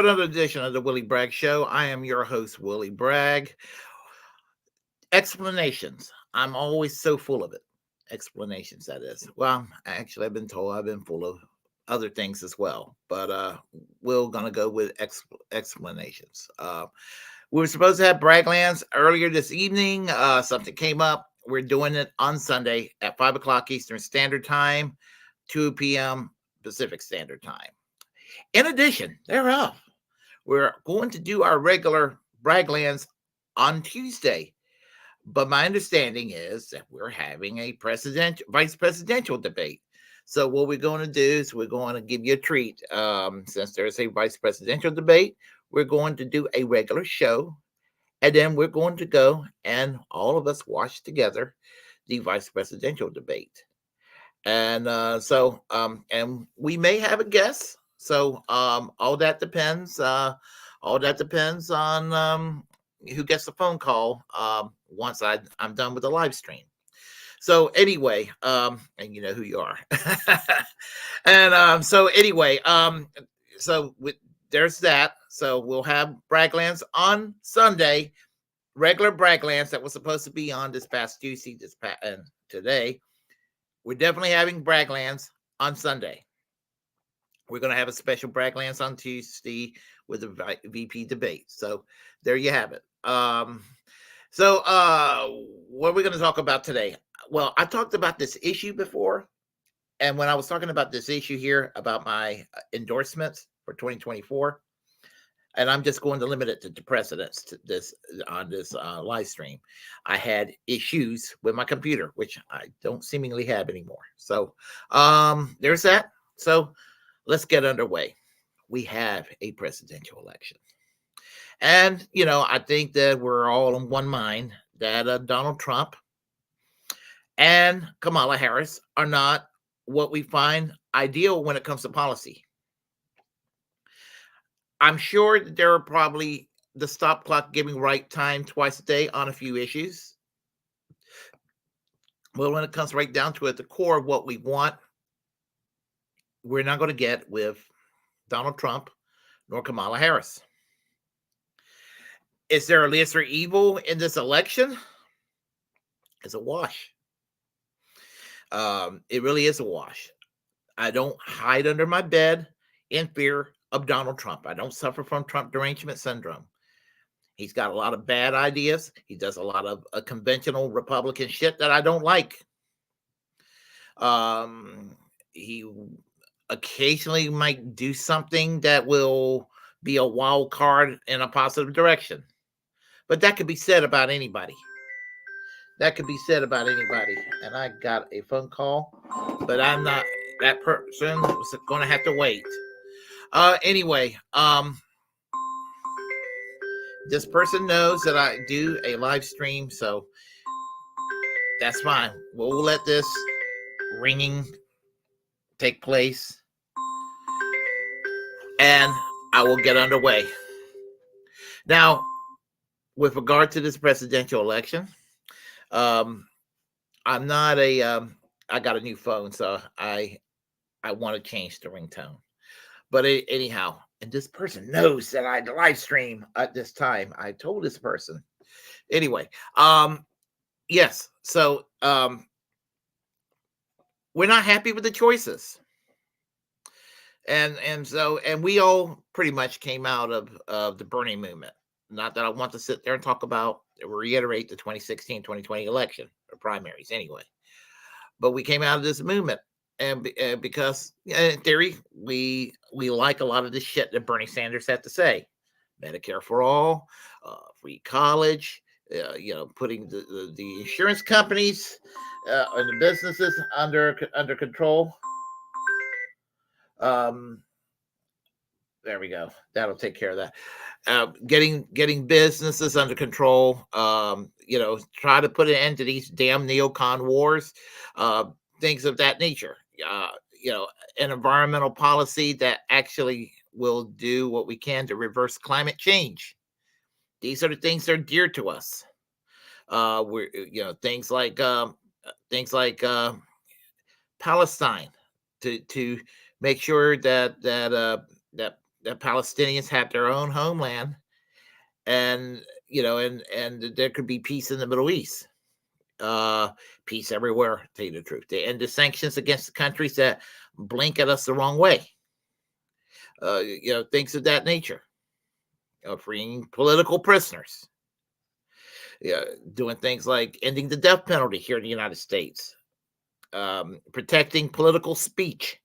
to another edition of the Willy Bragg Show. I am your host, Willy Bragg. Explanations. I'm always so full of it. Explanations, that is. Well, actually, I've been told I've been full of other things as well, but we're going to go with explanations. We were supposed to have Bragglands earlier this evening. Something came up. We're doing it on Sunday at 5 o'clock Eastern Standard Time, 2 p.m. Pacific Standard Time. In addition thereof, we're going to do our regular Bragglands on Tuesday. But my understanding is that we're having a vice presidential debate. So what we're going to do is we're going to give you a treat. Since there's a vice presidential debate, we're going to do a regular show. And then we're going to go and all of us watch together the vice presidential debate. And and we may have a guest. So all that depends. All that depends on who gets the phone call once I'm done with the live stream. So anyway, and you know who you are. And so anyway, there's that. So we'll have Bragglands on Sunday, regular Bragglands that was supposed to be on this past Tuesday, and today. We're definitely having Bragglands on Sunday. We're going to have a special Bragglands on Tuesday with the VP debate. So there you have it. What are we going to talk about today? Well, I talked about this issue before. And when I was talking about this issue here about my endorsements for 2024, and I'm just going to limit it to presidents on this live stream. I had issues with my computer, which I don't seemingly have anymore. So there's that. So let's get underway. We have a presidential election. And, I think that we're all in one mind that Donald Trump and Kamala Harris are not what we find ideal when it comes to policy. I'm sure that there are probably the stop clock giving right time twice a day on a few issues. Well, when it comes right down to it, the core of what we want, we're not going to get with Donald Trump nor Kamala Harris. Is there a lesser evil in this election? It's a wash. It really is a wash. I don't hide under my bed in fear of Donald Trump. I don't suffer from Trump derangement syndrome. He's got a lot of bad ideas. He does a lot of conventional Republican shit that I don't like. He occasionally might do something that will be a wild card in a positive direction. But that could be said about anybody. That could be said about anybody. And I got a phone call, but I'm not, that person was going to have to wait. Anyway, this person knows that I do a live stream, so that's fine. We'll let this ringing take place, and I will get underway. Now, with regard to this presidential election, I'm not I got a new phone, so I want to change the ringtone. But anyhow, and this person knows that I live stream at this time. I told this person. Anyway, yes. So we're not happy with the choices. And we all pretty much came out of the Bernie movement. Not that I want to sit there and talk about or reiterate the 2016-2020 election or primaries anyway. But we came out of this movement. And because in theory, we like a lot of the shit that Bernie Sanders had to say. Medicare for all, free college, putting the insurance companies and the businesses under control. There we go. That'll take care of that. Getting businesses under control. Try to put an end to these damn neocon wars. Things of that nature. An environmental policy that actually will do what we can to reverse climate change. These are the things that are dear to us. Things like Palestine to make sure that the Palestinians have their own homeland, and and there could be peace in the Middle East. Peace everywhere, to tell you the truth. They end the sanctions against the countries that blink at us the wrong way. Things of that nature. Freeing political prisoners. Yeah, doing things like ending the death penalty here in the United States. Protecting political speech,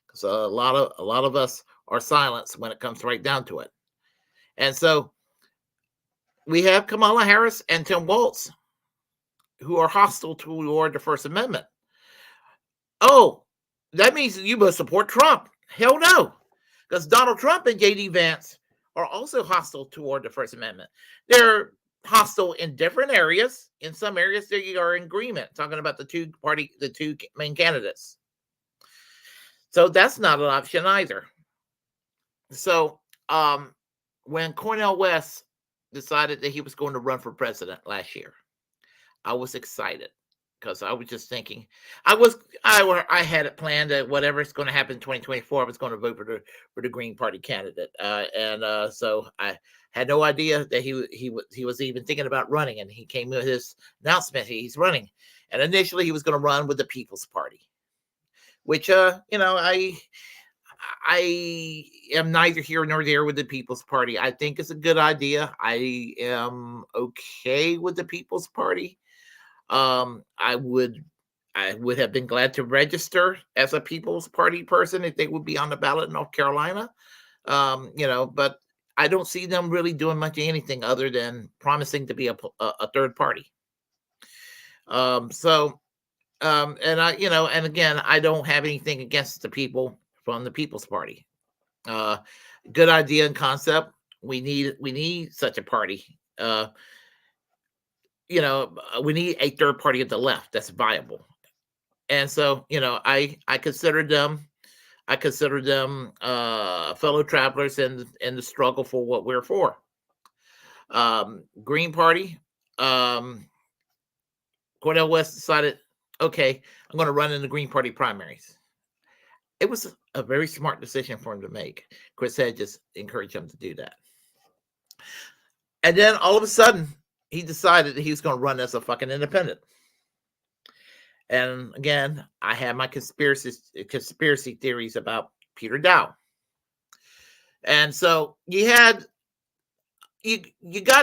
because a lot of us are silenced when it comes right down to it. And so we have Kamala Harris and Tim Walz, who are hostile toward the First Amendment. Oh, that means you must support Trump. Hell no, because Donald Trump and J.D. Vance are also hostile toward the First Amendment. They're hostile in different areas. In some areas, they are in agreement, talking about the two main candidates. So that's not an option either. So when Cornel West decided that he was going to run for president last year, I was excited, because I was just thinking, I had it planned that whatever is going to happen in 2024, I was going to vote for the Green Party candidate, so I had no idea that he was even thinking about running, and he came with his announcement he's running, and initially he was going to run with the People's Party, which I am neither here nor there with the People's Party. I think it's a good idea. I am okay with the People's Party. I would have been glad to register as a People's Party person if they would be on the ballot in North Carolina. But I don't see them really doing much of anything other than promising to be a third party. And again, I don't have anything against the people from the People's Party. Good idea and concept. We need such a party. We need a third party at the left that's viable. And so, I consider them fellow travelers in the struggle for what we're for. Green Party, Cornel West decided, okay, I'm going to run in the Green Party primaries. It was a very smart decision for him to make. Chris Hedges encouraged him to do that. And then all of a sudden, he decided that he was going to run as a fucking independent. And again, I have my conspiracy theories about Peter Dow. And so you got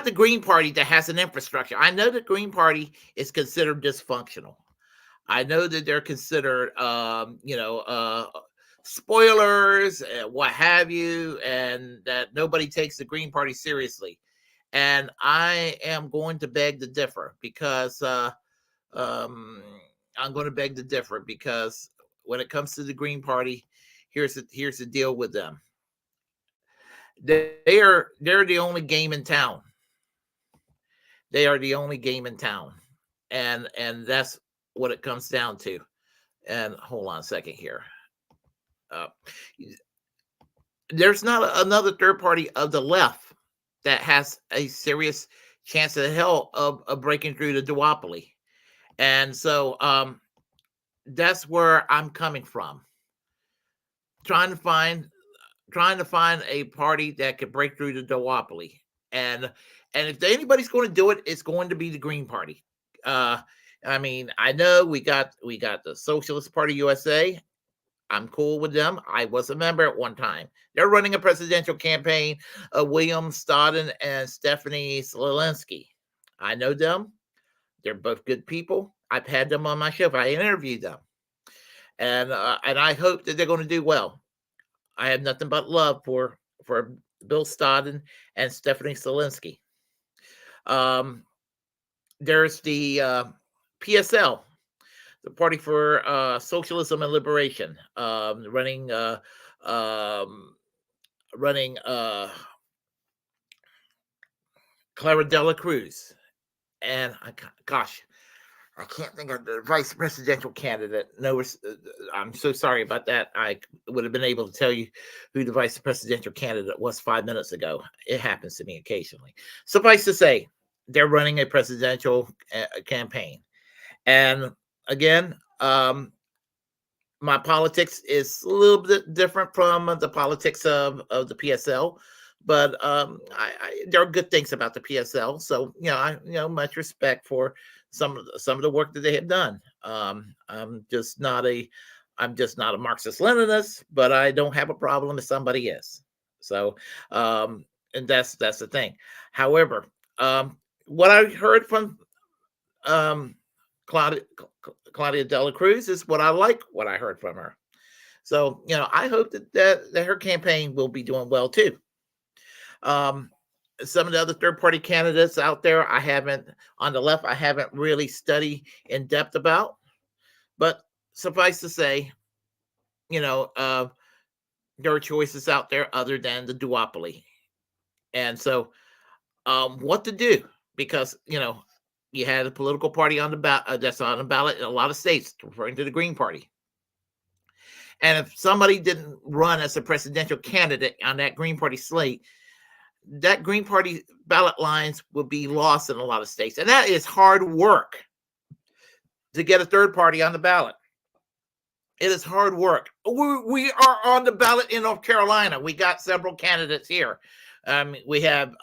the Green Party that has an infrastructure. I know the Green Party is considered dysfunctional. I know that they're considered, spoilers, what have you, and that nobody takes the Green Party seriously. And I am going to beg to differ, because I'm going to beg to differ, because when it comes to the Green Party, here's the deal with them. They're the only game in town. They are the only game in town, and that's what it comes down to. And hold on a second here. There's not another third party of the left that has a serious chance of hell of breaking through the duopoly. And so that's where I'm coming from. Trying to find a party that could break through the duopoly. And if anybody's going to do it, it's going to be the Green Party. I know we got the Socialist Party USA. I'm cool with them. I was a member at one time. They're running a presidential campaign of William Stodden and Stephanie Zelensky. I know them. They're both good people. I've had them on my show. I interviewed them. And I hope that they're going to do well. I have nothing but love for Bill Stodden and Stephanie Zelensky. There's the PSL, the Party for Socialism and Liberation, running Clara Dela Cruz, and I can't think of the vice presidential candidate. No, I'm so sorry about that. I would have been able to tell you who the vice presidential candidate was 5 minutes ago. It happens to me occasionally. Suffice to say, they're running a presidential campaign. And again, My politics is a little bit different from the politics of the PSL, but there are good things about the PSL. So much respect for some of the work that they have done. I'm just not a Marxist Leninist, but I don't have a problem if somebody is. So, and that's the thing. However, what I heard from um, Claudia, Claudia Dela Cruz is what I like. What I heard from her. So I hope that her campaign will be doing well too. Um, some of the other third party candidates out there, I haven't on the left. I haven't really studied in depth about, but suffice to say, you know, uh, there are choices out there other than the duopoly, and so what to do because you had a political party on the ballot that's on the ballot in a lot of states, referring to the Green Party. And if somebody didn't run as a presidential candidate on that Green Party slate, that Green Party ballot lines would be lost in a lot of states. And that is hard work to get a third party on the ballot. It is hard work. We are on the ballot in North Carolina. We got several candidates here. We have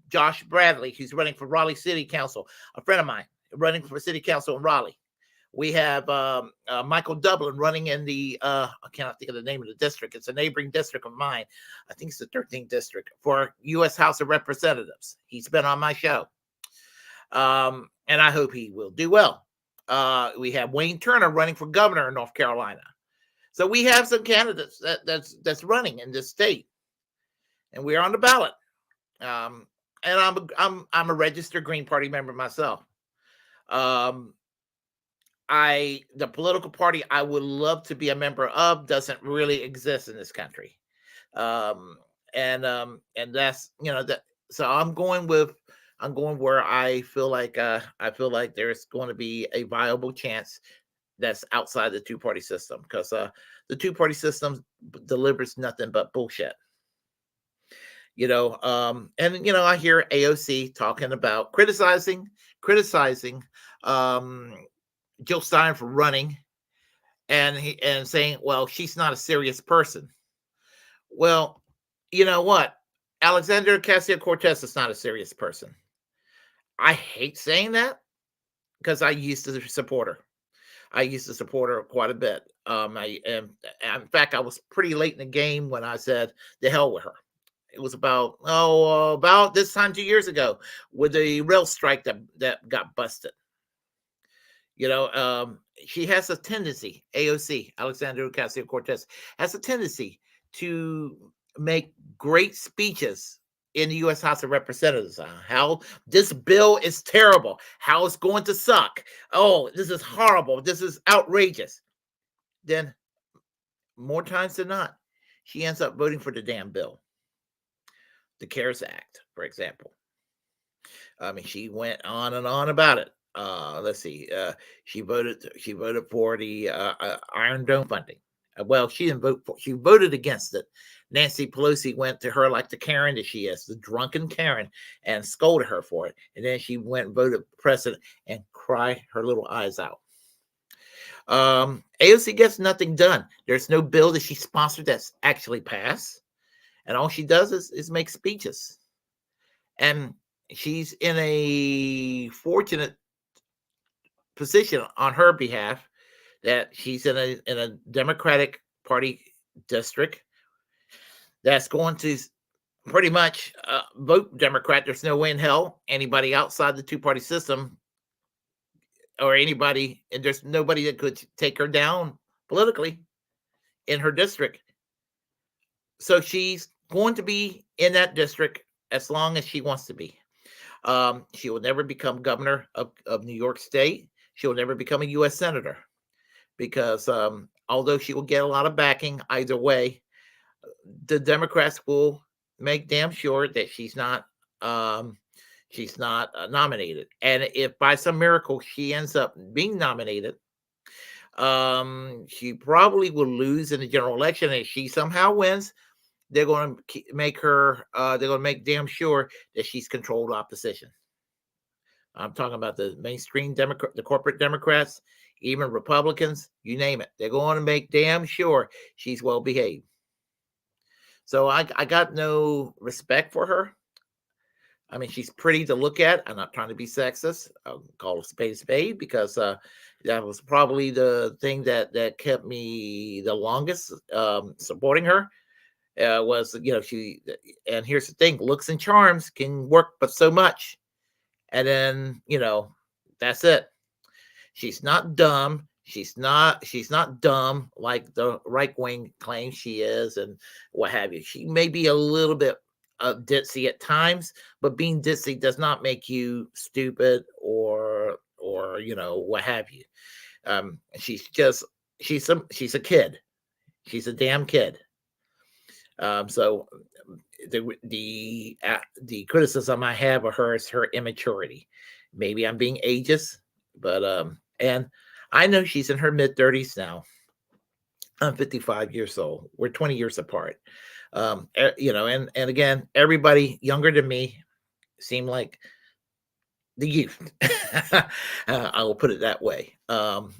Josh Bradley, who's running for Raleigh City Council, a friend of mine running for City Council in Raleigh. We have Michael Dublin running in the, I cannot think of the name of the district. It's a neighboring district of mine. I think it's the 13th district for U.S. House of Representatives. He's been on my show. And I hope he will do well. We have Wayne Turner running for governor in North Carolina. So we have some candidates that's running in this state. And we're on the ballot. And I'm a registered Green Party member myself. The political party I would love to be a member of doesn't really exist in this country. And that's that. So I'm going where I feel like there's going to be a viable chance that's outside the two-party system, because the two-party system delivers nothing but bullshit. And I hear AOC talking about criticizing Jill Stein for running, and saying, well, she's not a serious person. Well, you know what? Alexandria Ocasio-Cortez is not a serious person. I hate saying that because I used to support her. I used to support her quite a bit. In fact, I was pretty late in the game when I said, the hell with her. It was about this time 2 years ago with the rail strike that got busted. She has a tendency, AOC, Alexandria Ocasio-Cortez, has a tendency to make great speeches in the U.S. House of Representatives on how this bill is terrible, how it's going to suck. Oh, this is horrible. This is outrageous. Then, more times than not, she ends up voting for the damn bill. The CARES Act, for example. I mean, she went on and on about it. Let's see. She voted for the Iron Dome funding. Well, she didn't vote for. She voted against it. Nancy Pelosi went to her like the Karen that she is, the drunken Karen, and scolded her for it. And then she went and voted for president and cried her little eyes out. AOC gets nothing done. There's no bill that she sponsored that's actually passed, and all she does is make speeches. And she's in a fortunate position on her behalf that she's in a Democratic Party district that's going to pretty much vote Democrat. There's no way in hell anybody outside the two-party system or anybody, and there's nobody that could take her down politically in her district. So she's going to be in that district as long as she wants to be. She will never become governor of New York State. She will never become a U.S. senator, because although she will get a lot of backing either way, the Democrats will make damn sure that she's not nominated. And if by some miracle she ends up being nominated, she probably will lose in the general election. And if she somehow wins, they're going to make her. They're going to make damn sure that she's controlled opposition. I'm talking about the mainstream Democrat, the corporate Democrats, even Republicans, you name it. They're going to make damn sure she's well behaved. So I got no respect for her. I mean, she's pretty to look at. I'm not trying to be sexist. I'll call a spade because that was probably the thing that kept me the longest supporting her. Was she? And here's the thing: looks and charms can work, but so much. And then that's it. She's not dumb. She's not dumb like the right wing claims she is, and what have you. She may be a little bit ditzy at times, but being ditzy does not make you stupid or what have you. She's a kid. She's a damn kid. So the criticism I have of her is her immaturity. Maybe I'm being ageist, but and I know she's in her mid-30s now. I'm 55 years old. We're 20 years apart. And again, everybody younger than me seem like the youth. I will put it that way. And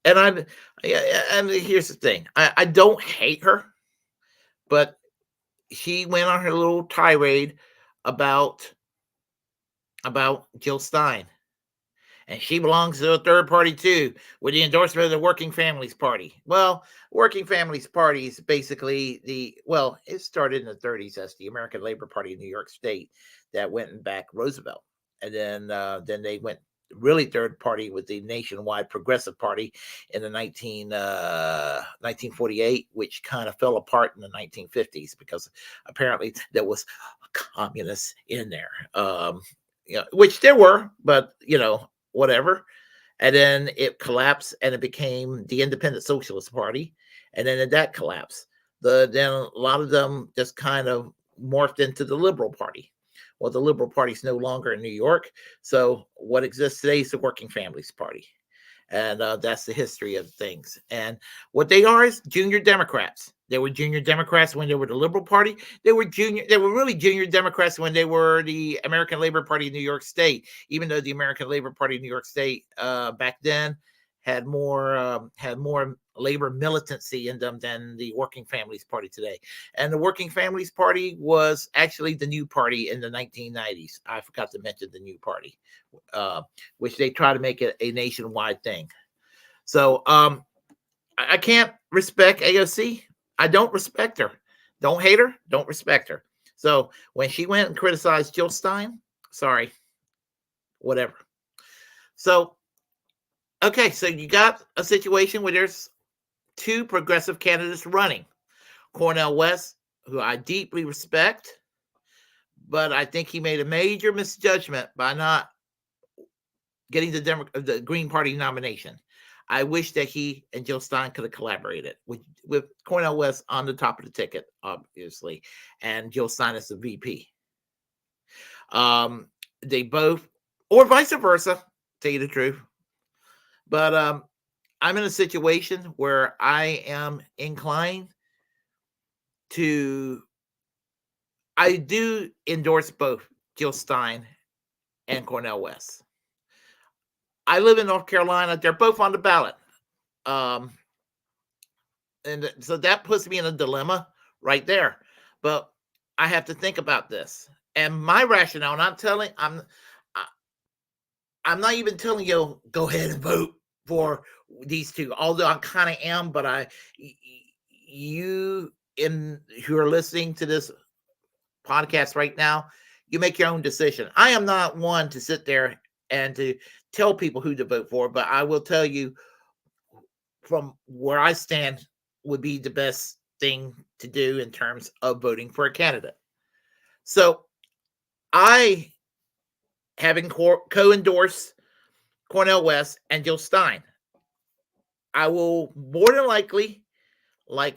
I'm yeah, and here's the thing. I don't hate her, but she went on her little tirade about Jill Stein, and she belongs to a third party too, with the endorsement of the Working Families Party. Well, Working Families Party is basically it started in the 30s as the American Labor Party in New York State that went and backed Roosevelt, and then they went really third party with the Nationwide Progressive Party in the 1948, which kind of fell apart in the 1950s because apparently there was communists in there. Which there were, but whatever. And then it collapsed and it became the Independent Socialist Party. And then that collapsed. Then a lot of them just kind of morphed into the Liberal Party. Well, the Liberal Party is no longer in New York. So what exists today is the Working Families Party. And that's the history of things. And what they are is junior Democrats. They were junior Democrats when they were the Liberal Party. They were really junior Democrats when they were the American Labor Party of New York State, even though the American Labor Party of New York State back then had more labor militancy in them than the Working Families Party today. And the Working Families Party was actually the new party in the 1990s. I forgot to mention the new party, which they try to make it a nationwide thing. So I can't respect AOC. I don't respect her. Don't hate her. Don't respect her. So when she went and criticized Jill Stein, sorry, whatever. So, okay, so you got a situation where there's two progressive candidates running. Cornel West, who I deeply respect, but I think he made a major misjudgment by not getting the Green Party nomination. I wish that he and Jill Stein could have collaborated with Cornel West on the top of the ticket, obviously, and Jill Stein as the VP. They both, or vice versa, tell you the truth. But I'm in a situation where I am inclined I do endorse both Jill Stein and Cornel West. I live in North Carolina. They're both on the ballot. And so that puts me in a dilemma right there. But I have to think about this. And my rationale, I'm not even telling you go ahead and vote for these two, although I kind of am, but who are listening to this podcast right now, you make your own decision. I am not one to sit there and to tell people who to vote for, but I will tell you from where I stand would be the best thing to do in terms of voting for a candidate. So I, having co-endorsed Cornel West and Jill Stein, I will more than likely, I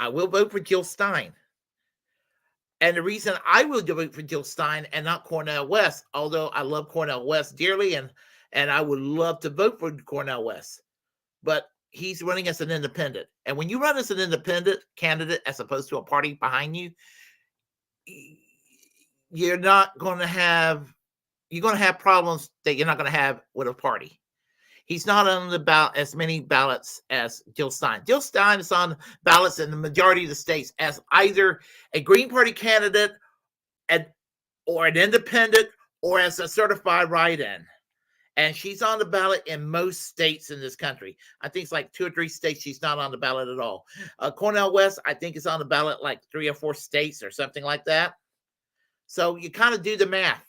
will vote for Jill Stein. And the reason I will vote for Jill Stein and not Cornel West, although I love Cornel West dearly and I would love to vote for Cornel West, but he's running as an independent. And when you run as an independent candidate as opposed to a party behind you, you're not going to have problems that you're not going to have with a party. He's not on the ballot as many ballots as Jill Stein. Jill Stein is on ballots in the majority of the states as either a Green Party candidate or an independent or as a certified write-in. And she's on the ballot in most states in this country. I think it's like 2 or 3 states she's not on the ballot at all. Cornel West, I think, is on the ballot like 3 or 4 states or something like that. So you kind of do the math.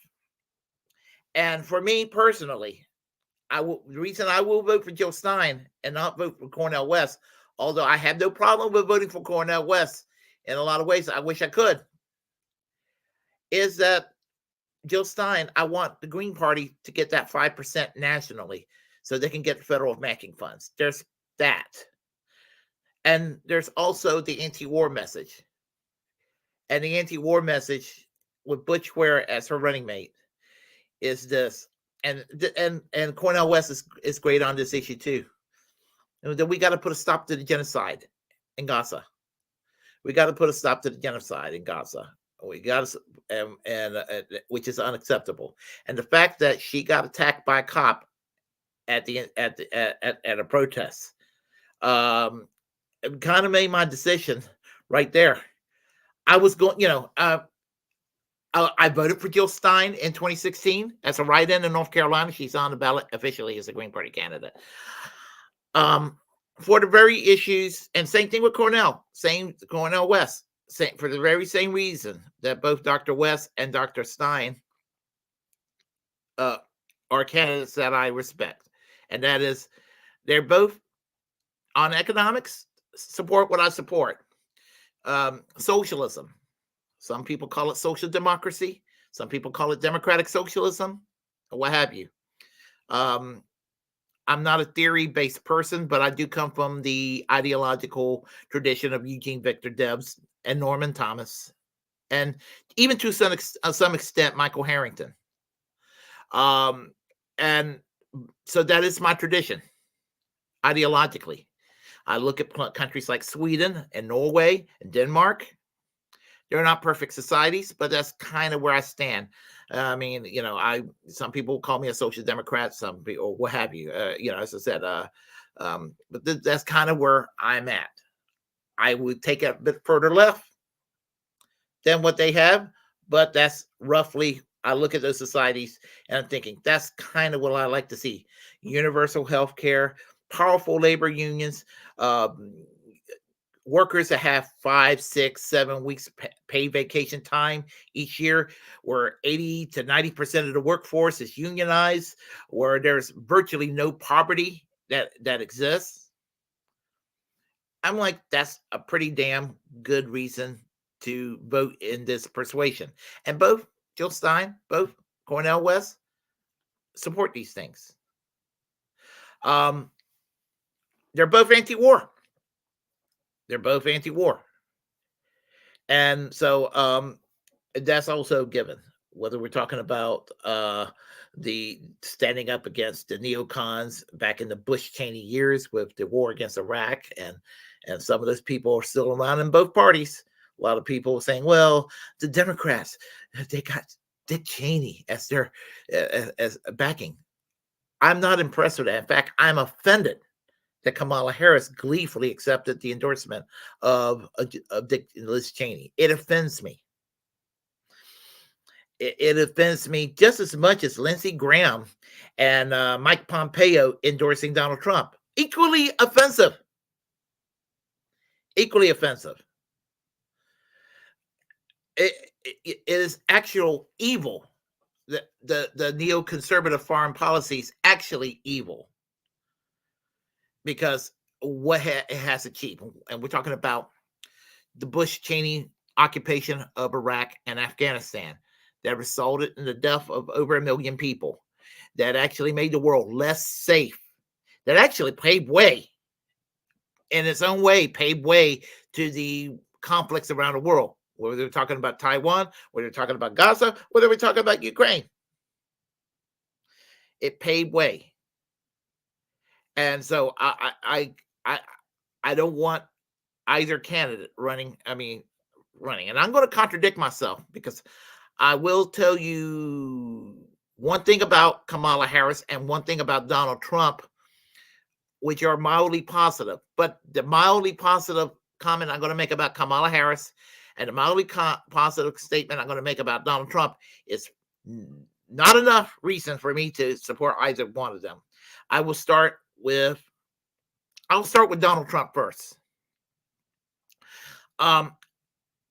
And for me personally, the reason I will vote for Jill Stein and not vote for Cornel West, although I have no problem with voting for Cornel West in a lot of ways, I wish I could, is that Jill Stein, I want the Green Party to get that 5% nationally so they can get federal matching funds. There's that. And there's also the anti-war message. And the anti-war message with Butch Ware as her running mate is this. And Cornel West is great on this issue too. And that we got to put a stop to the genocide in Gaza. We got to put a stop to the genocide in Gaza. We got to, which is unacceptable. And the fact that she got attacked by a cop at a protest, it kind of made my decision right there. I was going, I voted for Jill Stein in 2016 as a write-in in North Carolina. She's on the ballot officially as a Green Party candidate. For the very issues, and same thing with Cornel West, for the very same reason that both Dr. West and Dr. Stein are candidates that I respect. And that is, they're both on economics, support what I support. Socialism. Some people call it social democracy. Some people call it democratic socialism, or what have you. I'm not a theory-based person, but I do come from the ideological tradition of Eugene Victor Debs and Norman Thomas, and even to some extent, Michael Harrington. And so that is my tradition, ideologically. I look at countries like Sweden and Norway and Denmark. They're not perfect societies, but that's kind of where I stand. I mean, some people call me a social democrat, some people, or what have you. As I said, but that's kind of where I'm at. I would take it a bit further left than what they have, but that's roughly. I look at those societies and I'm thinking that's kind of what I like to see: universal health care, powerful labor unions. Workers that have 5, 6, 7 weeks paid vacation time each year, where 80 to 90% of the workforce is unionized, where there's virtually no poverty that exists. I'm like, that's a pretty damn good reason to vote in this persuasion. And both Jill Stein, both Cornel West support these things. They're both anti-war. They're both anti-war. And so that's also given, whether we're talking about the standing up against the neocons back in the Bush-Cheney years with the war against Iraq, and some of those people are still around in both parties. A lot of people saying, well, the Democrats, they got Dick Cheney as their as backing. I'm not impressed with that. In fact, I'm offended that Kamala Harris gleefully accepted the endorsement of Dick Liz Cheney. It offends me. It offends me just as much as Lindsey Graham and Mike Pompeo endorsing Donald Trump. Equally offensive. Equally offensive. It is actual evil. The neoconservative foreign policy is actually evil. Because what it has achieved, and we're talking about the Bush-Cheney occupation of Iraq and Afghanistan that resulted in the death of over 1 million people, that actually made the world less safe, that actually paved way, in its own way, paved way to the conflicts around the world, whether they're talking about Taiwan, whether they're talking about Gaza, whether we're talking about Ukraine. It paved way. And so I don't want either candidate running. And I'm going to contradict myself because I will tell you one thing about Kamala Harris and one thing about Donald Trump, which are mildly positive. But the mildly positive comment I'm going to make about Kamala Harris and the mildly positive statement I'm going to make about Donald Trump is not enough reason for me to support either one of them. I'll start with Donald Trump first.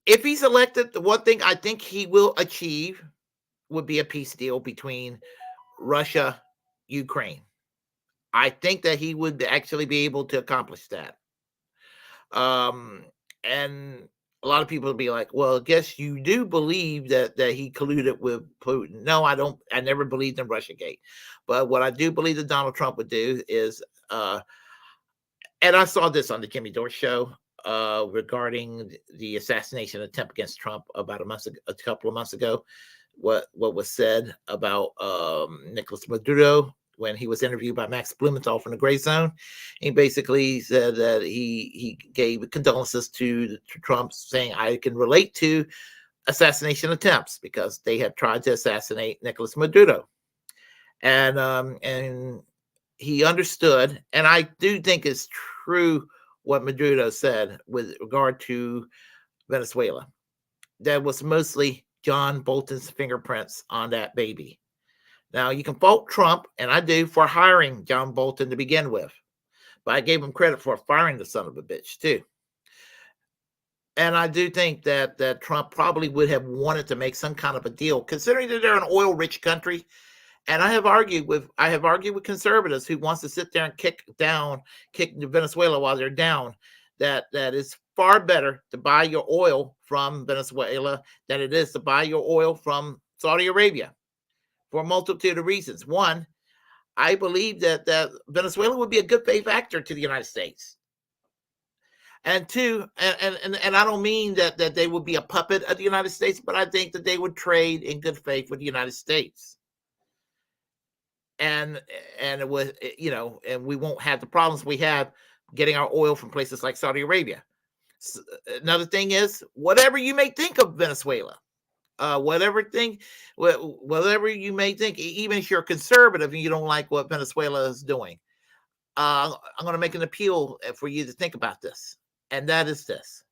If he's elected, the one thing I think he will achieve would be a peace deal between Russia, Ukraine. I think that he would actually be able to accomplish that. And a lot of people would be like, well, I guess you do believe that he colluded with Putin. No, I don't. I never believed in Russiagate. But what I do believe that Donald Trump would do is, and I saw this on the Jimmy Dore show regarding the assassination attempt against Trump about a couple of months ago. What was said about Nicolas Maduro when he was interviewed by Max Blumenthal from the Gray Zone. He basically said that he gave condolences to Trump, saying, I can relate to assassination attempts because they have tried to assassinate Nicolas Maduro. And he understood, and I do think it's true what Maduro said with regard to Venezuela. That was mostly John Bolton's fingerprints on that baby. Now, you can fault Trump, and I do, for hiring John Bolton to begin with. But I gave him credit for firing the son of a bitch, too. And I do think that Trump probably would have wanted to make some kind of a deal, considering that they're an oil-rich country. And I have argued with conservatives who wants to sit there and kick Venezuela while they're down, that it's far better to buy your oil from Venezuela than it is to buy your oil from Saudi Arabia, for a multitude of reasons. One, I believe that Venezuela would be a good faith actor to the United States. And two, and I don't mean that they would be a puppet of the United States, but I think that they would trade in good faith with the United States. And it was, and we won't have the problems we have getting our oil from places like Saudi Arabia. So, another thing is, whatever you may think of Venezuela, whatever you may think, even if you're conservative and you don't like what Venezuela is doing, I'm going to make an appeal for you to think about this, and that is this: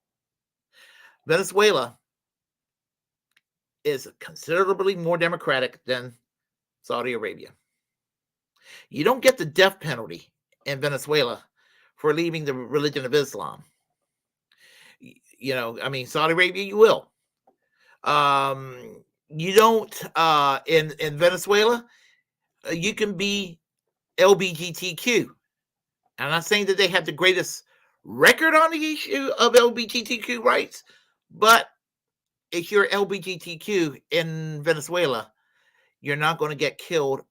Venezuela is considerably more democratic than Saudi Arabia. You don't get the death penalty in Venezuela for leaving the religion of Islam. Saudi Arabia, you will. You don't in Venezuela. You can be LGBTQ. I'm not saying that they have the greatest record on the issue of LGBTQ rights, but if you're LGBTQ in Venezuela, you're not going to get killed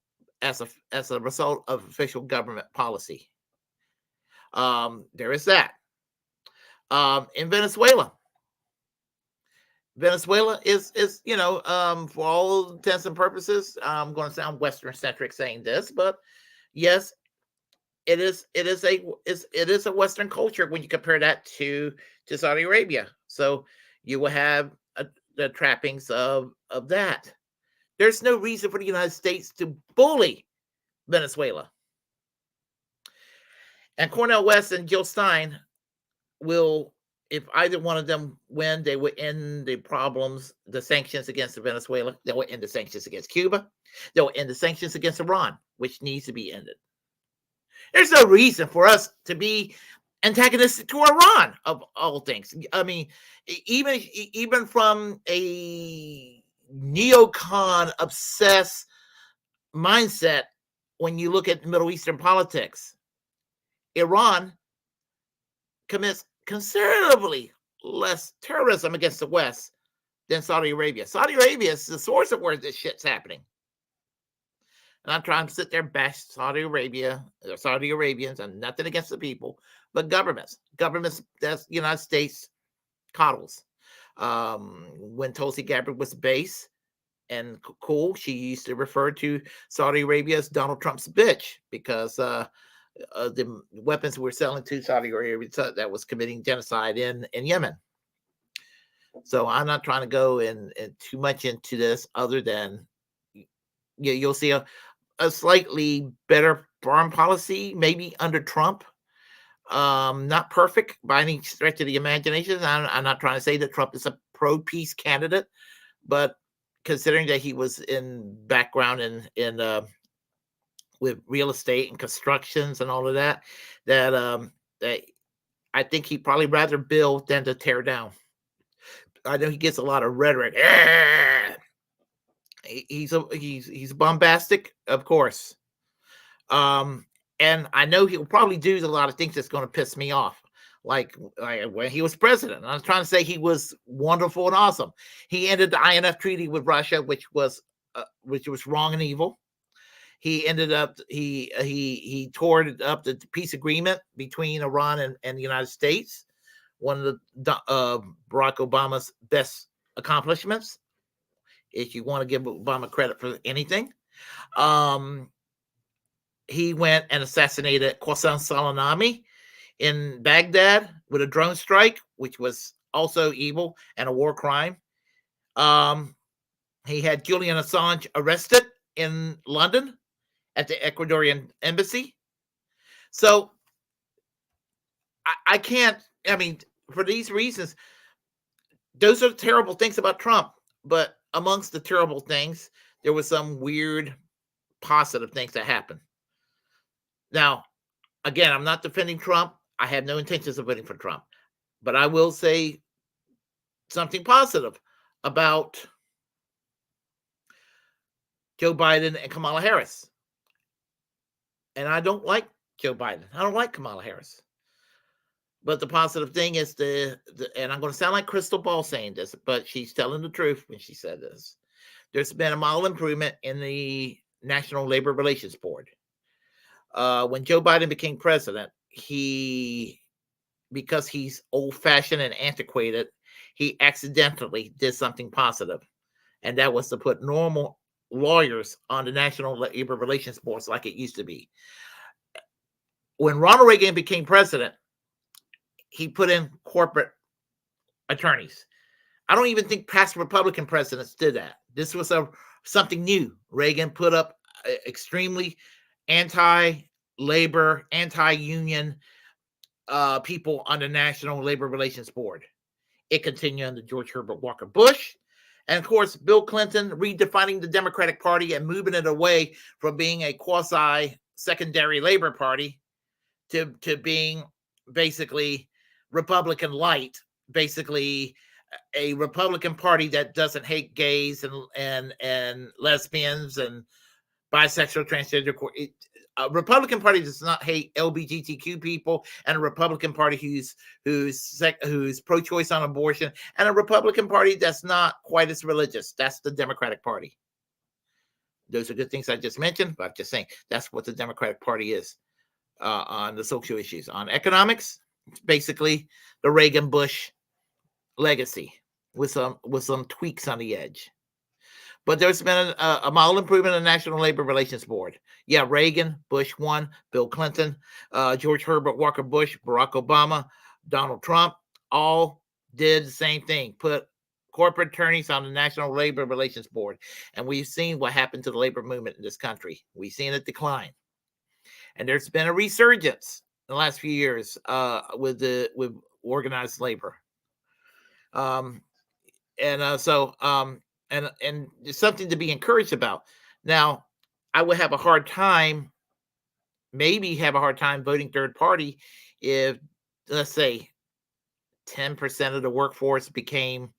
as a result of official government policy. There is that. In Venezuela is for all intents and purposes, I'm going to sound Western centric saying this, but yes, it is a Western culture when you compare that to Saudi Arabia. So you will have the trappings of that. There's no reason for the United States to bully Venezuela. And Cornel West and Jill Stein will, if either one of them win, they will end the sanctions against Venezuela. They will end the sanctions against Cuba. They will end the sanctions against Iran, which needs to be ended. There's no reason for us to be antagonistic to Iran, of all things. I mean, even from a neocon obsessed mindset, when you look at Middle Eastern politics, Iran commits considerably less terrorism against the West than Saudi Arabia. Saudi Arabia is the source of where this shit's happening. And I'm trying to sit there and bash Saudi Arabia, or Saudi Arabians, and nothing against the people, but governments that the United States coddles. When Tulsi Gabbard was base and cool, she used to refer to Saudi Arabia as Donald Trump's bitch because the weapons we're selling to Saudi Arabia that was committing genocide in Yemen. So I'm not trying to go in too much into this, other than you'll see a slightly better foreign policy, maybe under Trump. Not perfect by any stretch of the imagination. I'm not trying to say that Trump is a pro-peace candidate, but considering that he was in background in with real estate and constructions and all of that, that I think he'd probably rather build than to tear down. I know he gets a lot of rhetoric. He's bombastic, of course. And I know he'll probably do a lot of things that's going to piss me off. Like when he was president, I was trying to say he was wonderful and awesome. He ended the INF treaty with Russia, which was wrong and evil. He ended up he tore up the peace agreement between Iran and the United States. One of the Barack Obama's best accomplishments, if you want to give Obama credit for anything. He went and assassinated Qasem Soleimani in Baghdad with a drone strike, which was also evil and a war crime. He had Julian Assange arrested in London at the Ecuadorian embassy. So I can't, I mean, for these reasons, those are terrible things about Trump. But amongst the terrible things, there was some weird positive things that happened. Now, again, I'm not defending Trump. I have no intentions of voting for Trump. But I will say something positive about Joe Biden and Kamala Harris. And I don't like Joe Biden. I don't like Kamala Harris. But the positive thing is and I'm going to sound like Crystal Ball saying this, but she's telling the truth when she said this. There's been a mild improvement in the National Labor Relations Board. When Joe Biden became president, because he's old-fashioned and antiquated, he accidentally did something positive. And that was to put normal lawyers on the National Labor Relations Boards like it used to be. When Ronald Reagan became president, he put in corporate attorneys. I don't even think past Republican presidents did that. This was something new. Reagan put up extremely anti-labor, anti-union people on the National Labor Relations Board. It continued under George Herbert Walker Bush. And of course, Bill Clinton redefining the Democratic Party and moving it away from being a quasi-secondary labor party to being basically Republican light, basically a Republican Party that doesn't hate gays and lesbians and bisexual, transgender. A Republican Party does not hate LGBTQ people, and a Republican Party who's pro-choice on abortion, and a Republican Party that's not quite as religious. That's the Democratic Party. Those are good things I just mentioned, but I'm just saying that's what the Democratic Party is on the social issues. On economics, it's basically the Reagan-Bush legacy with some tweaks on the edge. But there's been a mild improvement in the National Labor Relations Board. Yeah, Reagan, Bush 1, Bill Clinton, George Herbert Walker Bush, Barack Obama, Donald Trump, all did the same thing. Put corporate attorneys on the National Labor Relations Board. And we've seen what happened to the labor movement in this country. We've seen it decline. And there's been a resurgence in the last few years with organized labor. And it's something to be encouraged about. Now, I would have a hard time voting third party if, let's say, 10% of the workforce became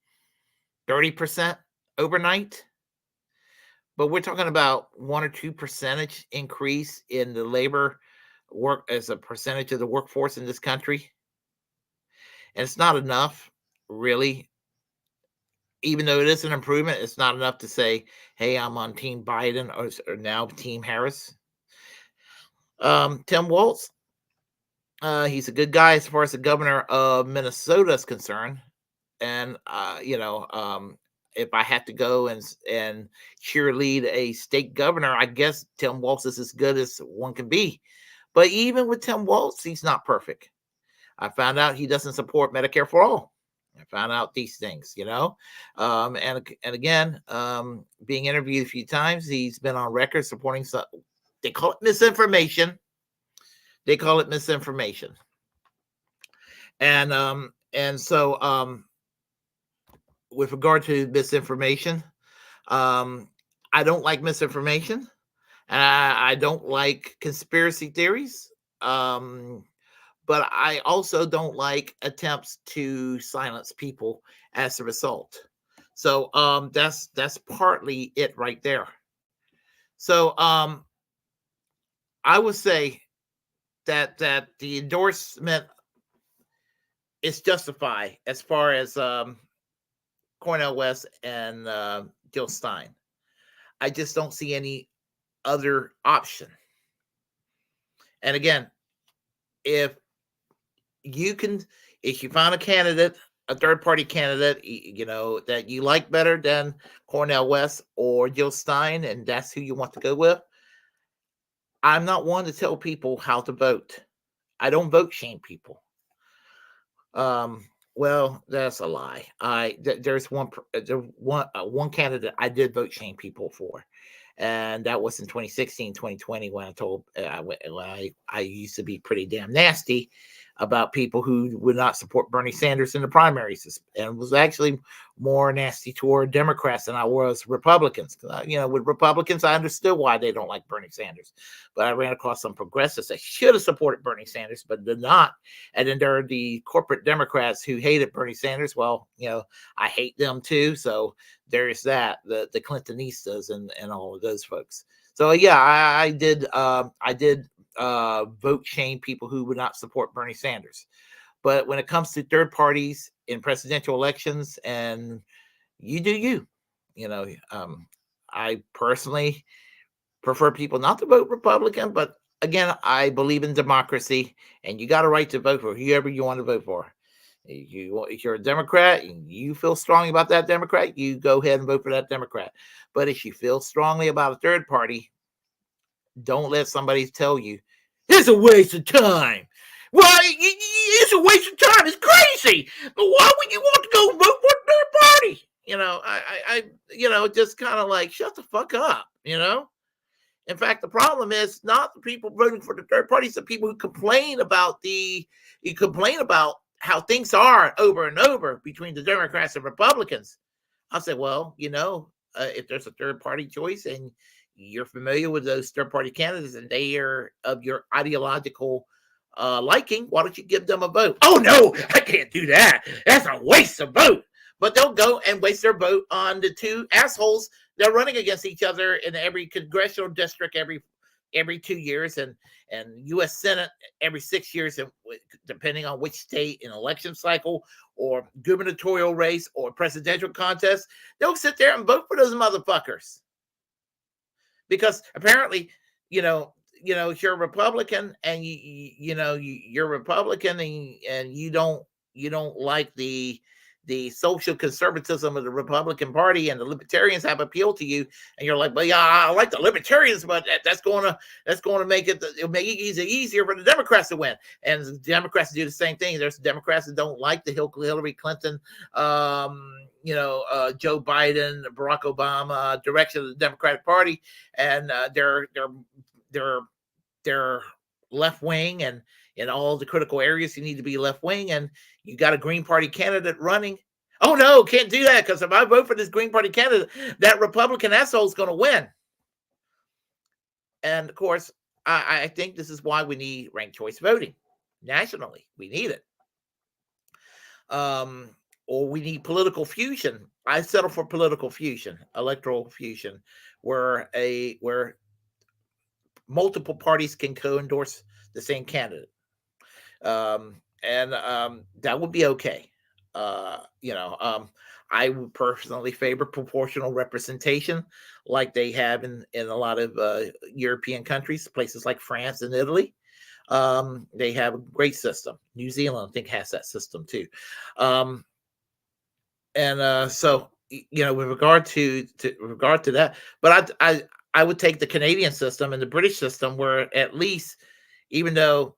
30% overnight. But we're talking about 1 or 2% increase in the labor work as a percentage of the workforce in this country. And it's not enough, really. Even though it is an improvement, it's not enough to say, hey, I'm on Team Biden or now Team Harris. Tim Walz, he's a good guy as far as the governor of Minnesota is concerned. And, if I had to go and cheerlead a state governor, I guess Tim Walz is as good as one can be. But even with Tim Walz, he's not perfect. I found out he doesn't support Medicare for all. I found out these things, and again, being interviewed a few times, he's been on record supporting some. They call it misinformation. They call it misinformation, and so with regard to misinformation, I don't like misinformation. I don't like conspiracy theories. But I also don't like attempts to silence people as a result. So that's partly it right there. So I would say that the endorsement is justified as far as Cornel West and Jill Stein. I just don't see any other option. And again, if you find a candidate, a third party candidate, that you like better than Cornel West or Jill Stein, and that's who you want to go with, I'm not one to tell people how to vote. I don't vote shame people. Well, that's a lie. There's one candidate I did vote shame people for, and that was in 2016, 2020 when I used to be pretty damn nasty about people who would not support Bernie Sanders in the primaries, and was actually more nasty toward Democrats than I was Republicans. With Republicans, I understood why they don't like Bernie Sanders, but I ran across some progressives that should have supported Bernie Sanders but did not. And then there are the corporate Democrats who hated Bernie Sanders. Well, I hate them too. So there's that, the Clintonistas and all of those folks. So yeah, I did vote shame people who would not support Bernie Sanders. But when it comes to third parties in presidential elections, and you do you, I personally prefer people not to vote Republican. But again, I believe in democracy, and you got a right to vote for whoever you want to vote for. If you're a Democrat and you feel strongly about that Democrat, you go ahead and vote for that Democrat. But if you feel strongly about a third party, don't let somebody tell you it's a waste of time. Well, it's a waste of time. It's crazy. But why would you want to go vote for a third party? Just kind of like, shut the fuck up. In fact, the problem is not the people voting for the third party; it's the people who complain about how things are over and over between the Democrats and Republicans. I'll say, well, if there's a third party choice and you're familiar with those third party candidates and they are of your ideological liking, why don't you give them a vote? Oh no, I can't do that. That's a waste of vote. But they'll go and waste their vote on the two assholes they're running against each other in every congressional district every 2 years, and U.S. Senate every 6 years, depending on which state in election cycle or gubernatorial race or presidential contest. They'll sit there and vote for those motherfuckers because apparently, if you're a Republican and you're Republican and you don't like the social conservatism of the Republican Party, and the Libertarians have appealed to you, and you're like, well, yeah, I like the Libertarians, but that's going to make it easier for the Democrats to win. And the Democrats do the same thing. There's Democrats that don't like the Hillary Clinton, Joe Biden, Barack Obama direction of the Democratic Party, and they're left wing, and in all the critical areas you need to be left wing, and you got a Green Party candidate running. Oh no, can't do that because if I vote for this Green Party candidate, that Republican asshole is going to win. And of course, I think this is why we need ranked choice voting nationally. We need it. Or we need political fusion. I settle for political fusion, electoral fusion, where multiple parties can co-endorse the same candidate. And that would be okay. I would personally favor proportional representation like they have in a lot of European countries, places like France and Italy. They have a great system. New Zealand, I think, has that system too. So, with regard to that, but I would take the Canadian system and the British system, where at least, even though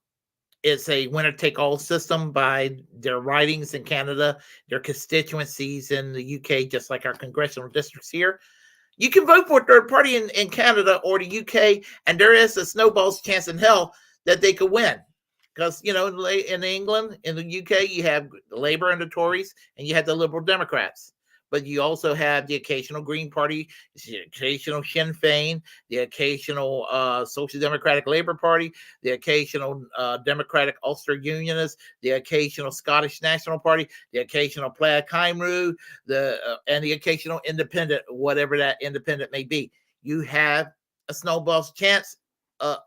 it's a winner-take-all system by their ridings in Canada, their constituencies in the UK, just like our congressional districts here. You can vote for a third party in Canada or the UK, and there is a snowball's chance in hell that they could win. Because, in England, in the UK, you have the Labour and the Tories, and you have the Liberal Democrats. But you also have the occasional Green Party, the occasional Sinn Féin, the occasional Social Democratic Labour Party, the occasional Democratic Ulster Unionists, the occasional Scottish National Party, the occasional Plaid Cymru, and the occasional independent, whatever that independent may be. You have a snowball's chance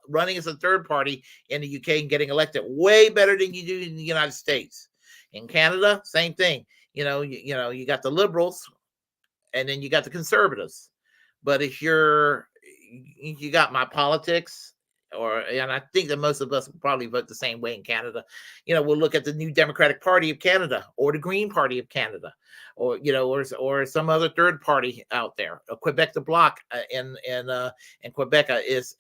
running as a third party in the UK and getting elected way better than you do in the United States. In Canada, same thing. You got the liberals, and then you got the conservatives. But if you got my politics, and I think that most of us will probably vote the same way in Canada. We'll look at the New Democratic Party of Canada or the Green Party of Canada, or some other third party out there. Quebec the Bloc in Quebec is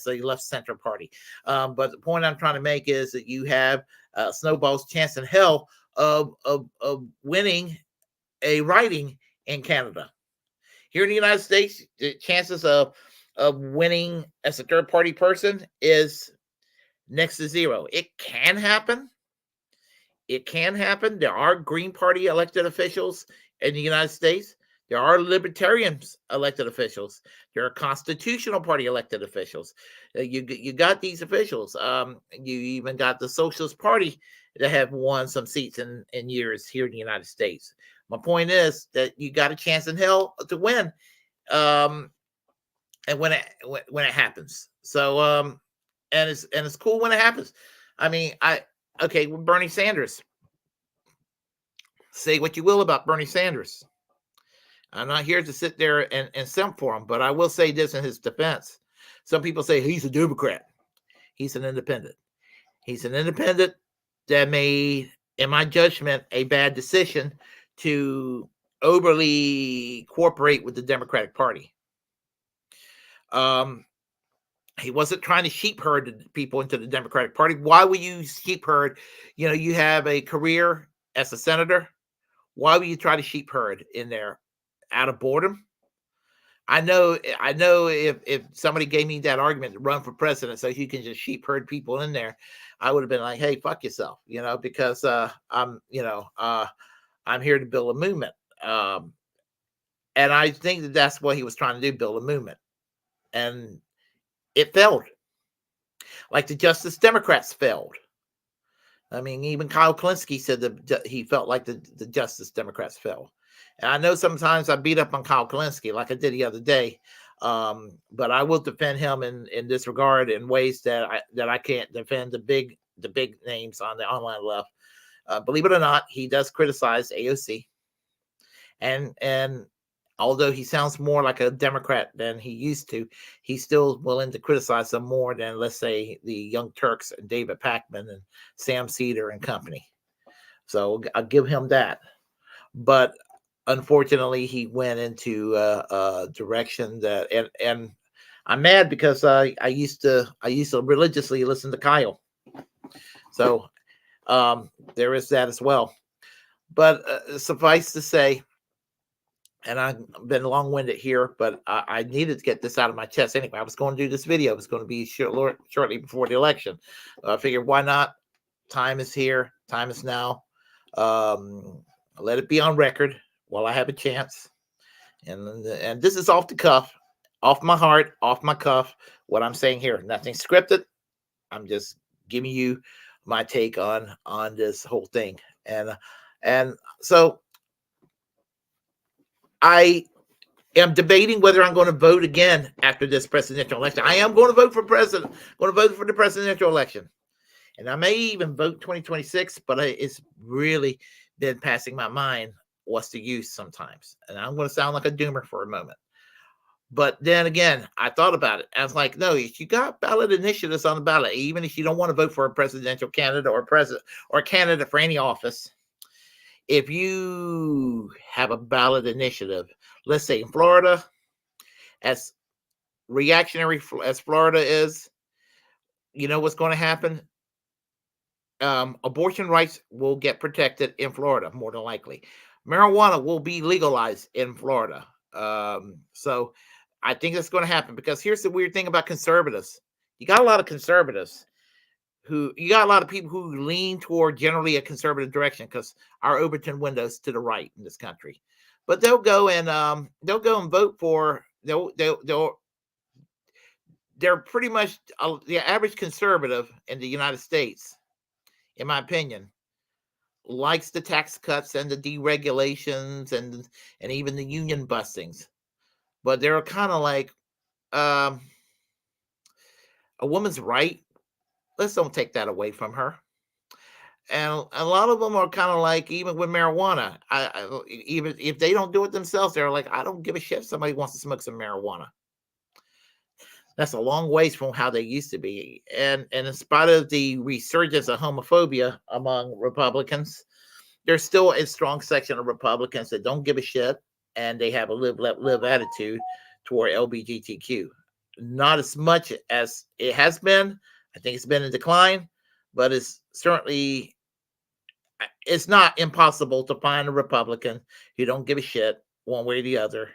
a left center party. But the point I'm trying to make is that you have snowball's chance in hell of winning a riding in Canada. Here in the United States, the chances of winning as a third party person is next to zero. It can happen. There are Green Party elected officials in the United States. There are Libertarians elected officials. There are Constitutional Party elected officials. You got these officials. You even got the Socialist Party that have won some seats in years here in the United States. My point is that you got a chance in hell to win, and when it happens. So and it's cool when it happens. I mean, with Bernie Sanders. Say what you will about Bernie Sanders. I'm not here to sit there and simp for him, but I will say this in his defense. Some people say he's a Democrat. He's an independent. He's an independent that made, in my judgment, a bad decision to overly cooperate with the Democratic Party. He wasn't trying to sheep herd people into the Democratic Party. Why would you sheep herd? You have a career as a senator. Why would you try to sheep herd in there out of boredom? I know if somebody gave me that argument to run for president so you can just sheep herd people in there, I would have been like, hey, fuck yourself, because I'm here to build a movement. And I think that that's what he was trying to do, build a movement. And it failed. Like the Justice Democrats failed. I mean, even Kyle Kalinske said that he felt like the Justice Democrats failed. And I know sometimes I beat up on Kyle Kalinske like I did the other day, but I will defend him in this regard in ways that I can't defend the big names on the online left. Believe it or not, he does criticize AOC, and although he sounds more like a Democrat than he used to, he's still willing to criticize them more than, let's say, the Young Turks and David Pakman and Sam Cedar and company. So I'll give him that. But unfortunately, he went into a direction that, and I'm mad because I used to religiously listen to Kyle. So there is that as well. But suffice to say, and I've been long-winded here, but I needed to get this out of my chest anyway. I was going to do this video. It was going to be shortly before the election. I figured, why not? Time is here. Time is now. Let it be on record while I have a chance. And this is off the cuff, off my heart, off my cuff, what I'm saying here. Nothing scripted. I'm just giving you my take on this whole thing. And so I am debating whether I'm going to vote again after this presidential election. I am going to vote for president, going to vote for the presidential election. And I may even vote 2026, but it's really been passing my mind what's the use sometimes. And I'm going to sound like a doomer for a moment. But then again, I thought about it. I was like, no, you got ballot initiatives on the ballot, even if you don't want to vote for a presidential candidate or president or a candidate for any office. If you have a ballot initiative, let's say in Florida, as reactionary as Florida is, you know what's going to happen? Abortion rights will get protected in Florida, more than likely. Marijuana will be legalized in Florida. So I think that's going to happen because here's the weird thing about conservatives. You got a lot of conservatives you got a lot of people who lean toward generally a conservative direction because our Overton windows to the right in this country. But they'll go and vote for they're pretty much the average conservative in the United States, in my opinion, likes the tax cuts and the deregulations and even the union bustings. But they're kind of like um, a woman's right. Let's don't take that away from her. And a lot of them are kind of like even with marijuana. Even if they don't do it themselves, they're like, I don't give a shit if somebody wants to smoke some marijuana. That's a long ways from how they used to be. And in spite of the resurgence of homophobia among Republicans, there's still a strong section of Republicans that don't give a shit and they have a live, let live attitude toward LGBTQ. Not as much as it has been. I think it's been in decline, but it's not impossible to find a Republican who don't give a shit one way or the other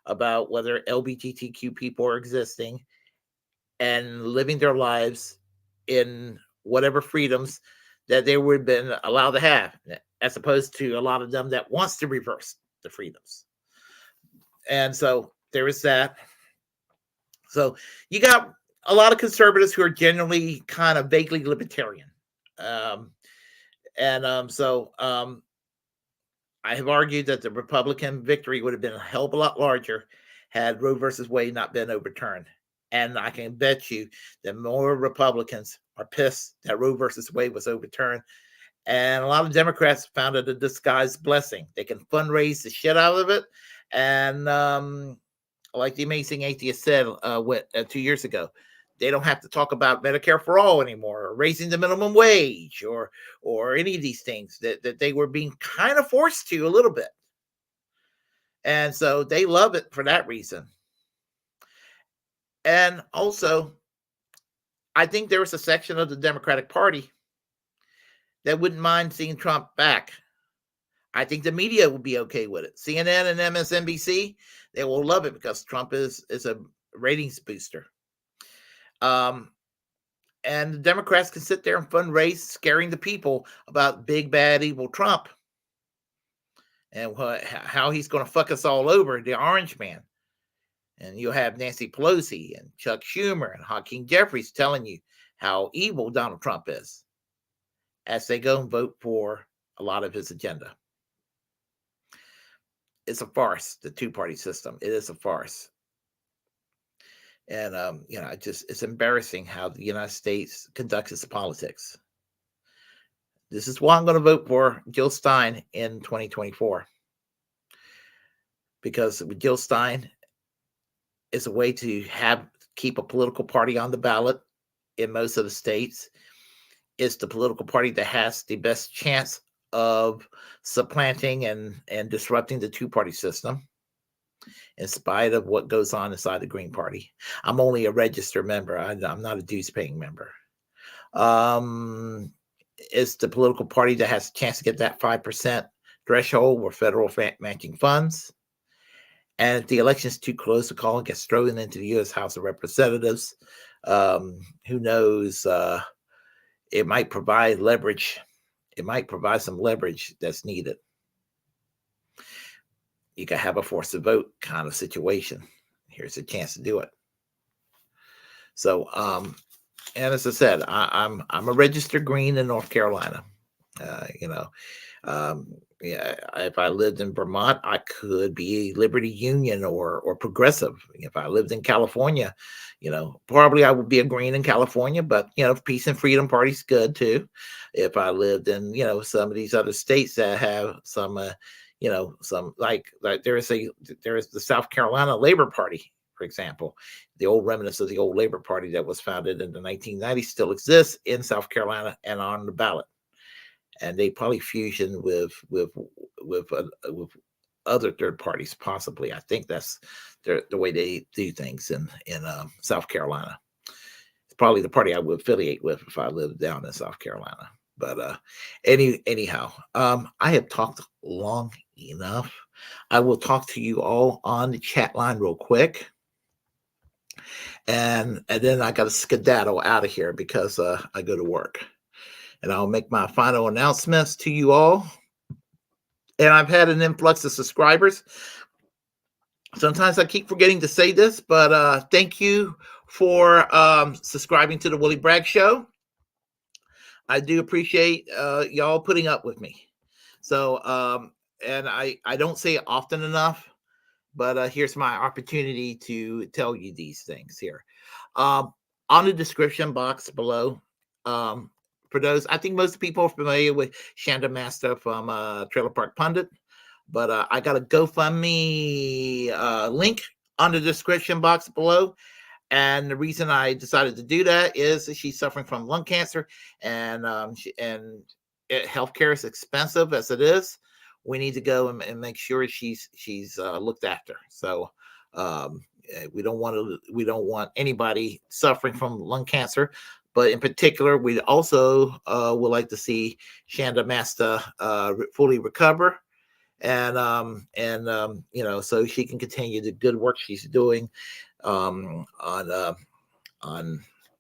about whether LGBTQ people are existing and living their lives in whatever freedoms that they would have been allowed to have, as opposed to a lot of them that wants to reverse the freedoms. And so there is that. So you got a lot of conservatives who are generally kind of vaguely libertarian. I have argued that the Republican victory would have been a hell of a lot larger had Roe versus Wade not been overturned. And I can bet you that more Republicans are pissed that Roe versus Wade was overturned. And a lot of Democrats found it a disguised blessing. They can fundraise the shit out of it. And like the Amazing Atheist said 2 years ago, they don't have to talk about Medicare for all anymore, or raising the minimum wage, or any of these things that they were being kind of forced to a little bit. And so they love it for that reason. And also, I think there was a section of the Democratic Party that wouldn't mind seeing Trump back. I think the media will be okay with it. CNN and MSNBC, they will love it because Trump is a ratings booster. And the Democrats can sit there and fundraise, scaring the people about big, bad, evil Trump and how he's going to fuck us all over, the Orange Man. And you'll have Nancy Pelosi and Chuck Schumer and Hakeem Jeffries telling you how evil Donald Trump is as they go and vote for a lot of his agenda. It's a farce, the two-party system. It is a farce. And, it's embarrassing how the United States conducts its politics. This is why I'm going to vote for Jill Stein in 2024. Because with Jill Stein, it's a way to keep a political party on the ballot in most of the states. It's the political party that has the best chance of supplanting and disrupting the two-party system, in spite of what goes on inside the Green Party. I'm only a registered member. I'm not a dues-paying member. It's the political party that has a chance to get that 5% threshold for federal matching funds. And if the election's too close to call, it gets thrown into the U.S. House of Representatives. Who knows? It might provide leverage. It might provide some leverage that's needed. You can have a force to vote kind of situation. Here's a chance to do it. So, and as I said, I'm a registered Green in North Carolina. If I lived in Vermont, I could be a Liberty Union or progressive. If I lived in California, probably I would be a Green in California, but, Peace and Freedom Party's good too. If I lived in, some of these other states that have some, some like there is the South Carolina Labor Party, for example. The old remnants of the old Labor Party that was founded in the 1990s still exists in South Carolina and on the ballot. And they probably fusion with other third parties, possibly. I think that's the way they do things in South Carolina. It's probably the party I would affiliate with if I lived down in South Carolina. But anyhow, I have talked long enough. I will talk to you all on the chat line real quick, and then I got to skedaddle out of here because I go to work, and I'll make my final announcements to you all. And I've had an influx of subscribers. Sometimes I keep forgetting to say this, but thank you for subscribing to the Willy Bragg Show. I do appreciate y'all putting up with me. So, and I don't say it often enough, but here's my opportunity to tell you these things here. On the description box below, for those, I think most people are familiar with Chanda Masta from Trailer Park Pundit, but I got a GoFundMe link on the description box below. And the reason I decided to do that is that she's suffering from lung cancer, and healthcare is expensive as it is. We need to go and make sure she's looked after. So we don't want anybody suffering from lung cancer, but in particular, we also would like to see Chanda Masta fully recover, and so she can continue the good work she's doing on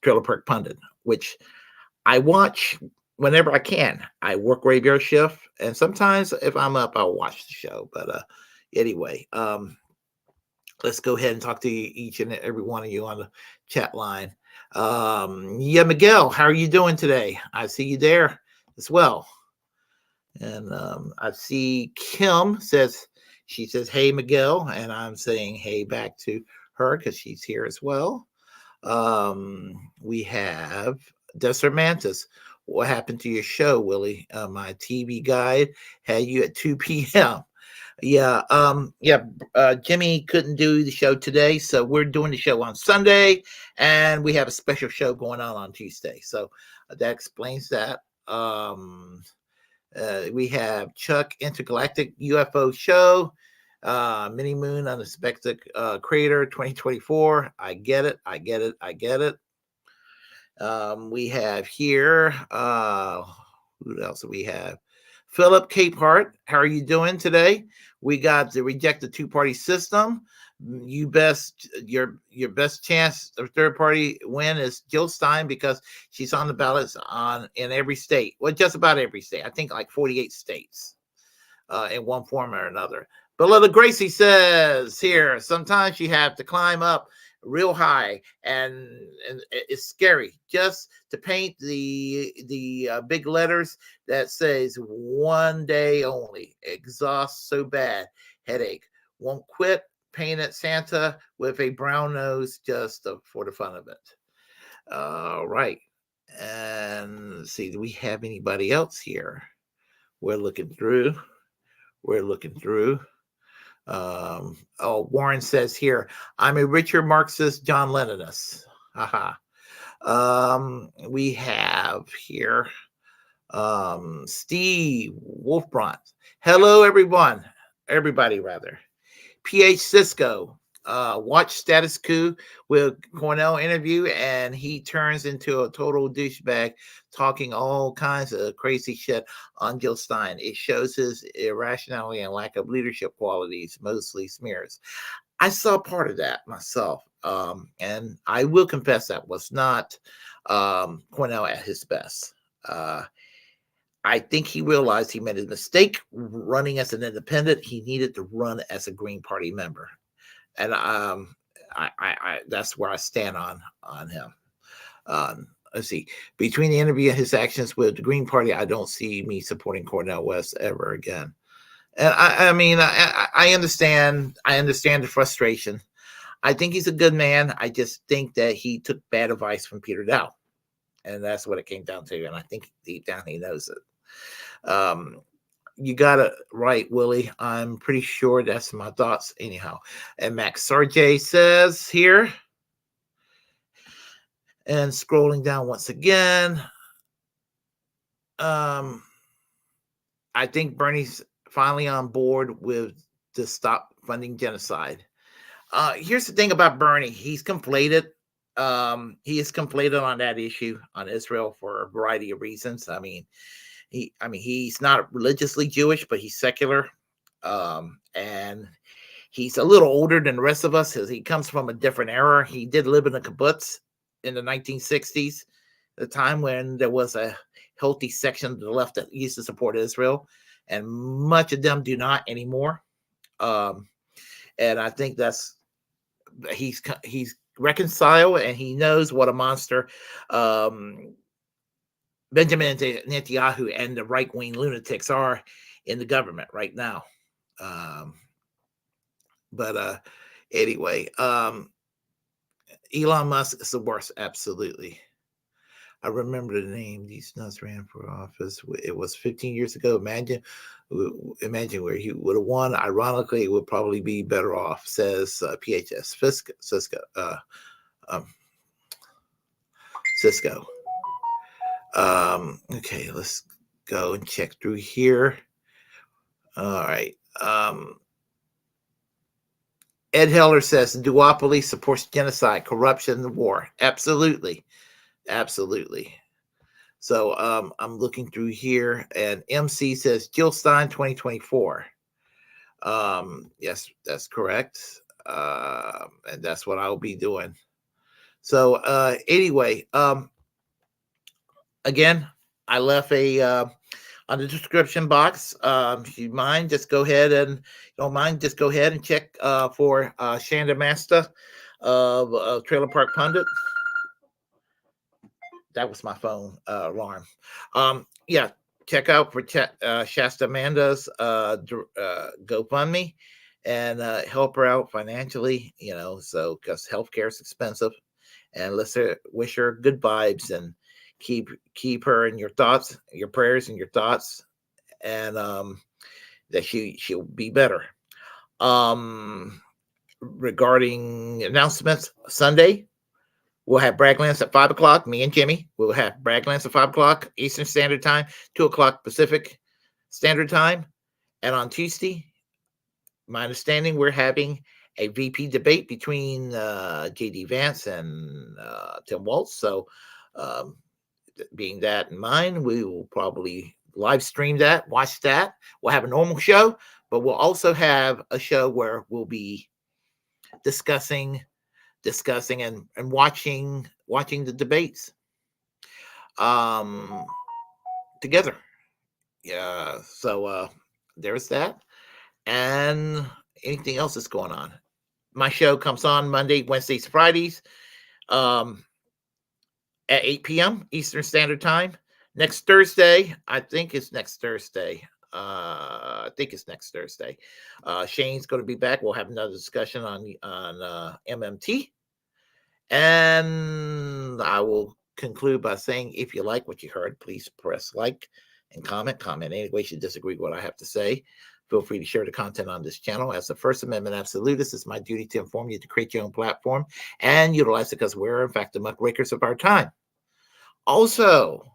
Trailer Park Pundit, which I watch whenever I can. I work graveyard shift, and sometimes if I'm up, I'll watch the show. But anyway, let's go ahead and talk to each and every one of you on the chat line. Yeah, Miguel, how are you doing today? I see you there as well. And I see Kim says, hey, Miguel, and I'm saying hey back to her because she's here as well. We have Desert Mantis. What happened to your show, Willy? My TV guide had you at 2 p.m. Yeah, Jimi couldn't do the show today, so we're doing the show on Sunday, and we have a special show going on Tuesday. So that explains that. We have Chuck Intergalactic UFO Show, Mini Moon Unexpected Crater 2024. I get it. We have here, who else do we have? Philip Capehart, how are you doing today? We got the rejected two-party system. Your best chance of third-party win is Jill Stein because she's on the ballots in every state. Well, just about every state. I think like 48 states in one form or another. Beloved Gracie says here, sometimes you have to climb up real high, and it's scary just to paint the big letters that says one day only. Exhaust so bad, headache, won't quit. Painted Santa with a brown nose just for the fun of it. All right, and let's see, do we have anybody else here? We're looking through. Warren says here, I'm a Richard Marxist John Lenninist. Haha. We have here Steve Wolfbrant. Hello, everybody rather. PH Cisco. Watch Status Quo with Cornel interview, and he turns into a total douchebag, talking all kinds of crazy shit on Jill Stein. It shows his irrationality and lack of leadership qualities, mostly smears. I saw part of that myself, and I will confess that was not Cornel at his best. I think he realized he made a mistake running as an independent. He needed to run as a Green Party member. And I that's where I stand on him. Let's see. Between the interview and his actions with the Green Party, I don't see me supporting Cornel West ever again. And I understand. I understand the frustration. I think he's a good man. I just think that he took bad advice from Peter Dow, and that's what it came down to. And I think deep down he knows it. You got it right, Willy. I'm pretty sure that's my thoughts anyhow. And Max Sarjay says here, and scrolling down once again, I think Bernie's finally on board with to stop funding genocide. Here's the thing about Bernie. He's conflated He is conflated on that issue on Israel for a variety of reasons. He's not religiously Jewish, but he's secular. And he's a little older than the rest of us because he comes from a different era. He did live in a kibbutz in the 1960s, the time when there was a healthy section of the left that used to support Israel, and much of them do not anymore. And I think he's reconciled, and he knows what a monster Benjamin Netanyahu and the right-wing lunatics are in the government right now. But anyway, Elon Musk is the worst, absolutely. I remember the name. These nuts ran for office. It was 15 years ago. Imagine where he would have won. Ironically, it would probably be better off, says PHS Cisco. Okay, let's go and check through here. All right. Ed Heller says the duopoly supports genocide, corruption, and war. Absolutely. So I'm looking through here, and MC says Jill Stein 2024. Yes, that's correct. And that's what I'll be doing. So anyway, again, I left a on the description box. If you mind, just go ahead and check for Chanda Masta of Trailer Park Pundit. That was my phone alarm. Yeah, check out for Shasta Amanda's GoFundMe and help her out financially. So because healthcare is expensive, and let's wish her good vibes and keep her in your thoughts, your prayers, and your thoughts, and that she'll be better. Regarding announcements, Sunday we'll have Bragglands at 5 o'clock. Me and Jimi will have Bragglands at 5 o'clock Eastern Standard Time, 2 o'clock Pacific Standard Time, and on Tuesday, my understanding, we're having a VP debate between JD Vance and Tim Walz. So, being that in mind, we will probably live stream that, watch that. We'll have a normal show, but we'll also have a show where we'll be discussing and watching the debates together. Yeah. So there's that. And anything else that's going on. My show comes on Monday, Wednesdays, Fridays. At 8 p.m. Eastern Standard Time. Next Thursday, I think it's next Thursday. Shane's going to be back. We'll have another discussion on MMT. And I will conclude by saying, if you like what you heard, please press like and comment. Comment any way you disagree with what I have to say. Feel free to share the content on this channel. As a First Amendment absolutist, it's my duty to inform you to create your own platform and utilize it because we're, in fact, the muckrakers of our time. Also,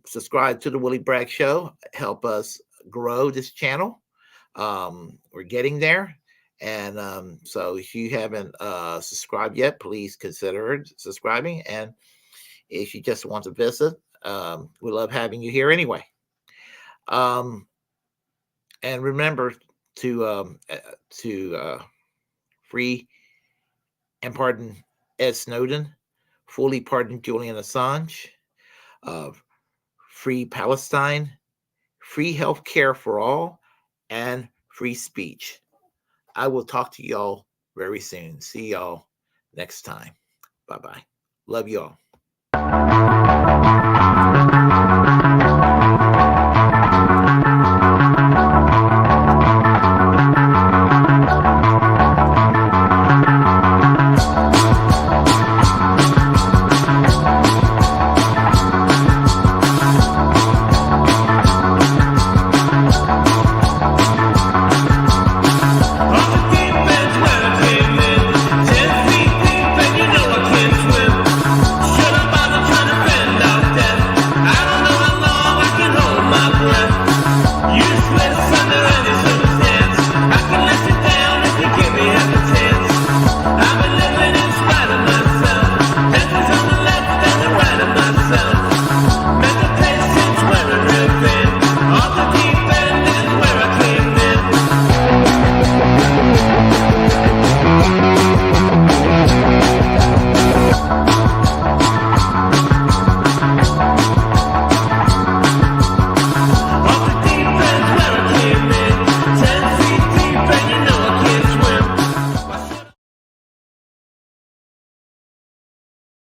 subscribe to the Willy Bragg Show. Help us grow this channel. We're getting there. And so if you haven't subscribed yet, please consider subscribing. And if you just want to visit, we love having you here anyway. And remember to free and pardon Ed Snowden, fully pardon Julian Assange, free Palestine, free health care for all, and free speech. I will talk to y'all very soon. See y'all next time. Bye-bye. Love y'all.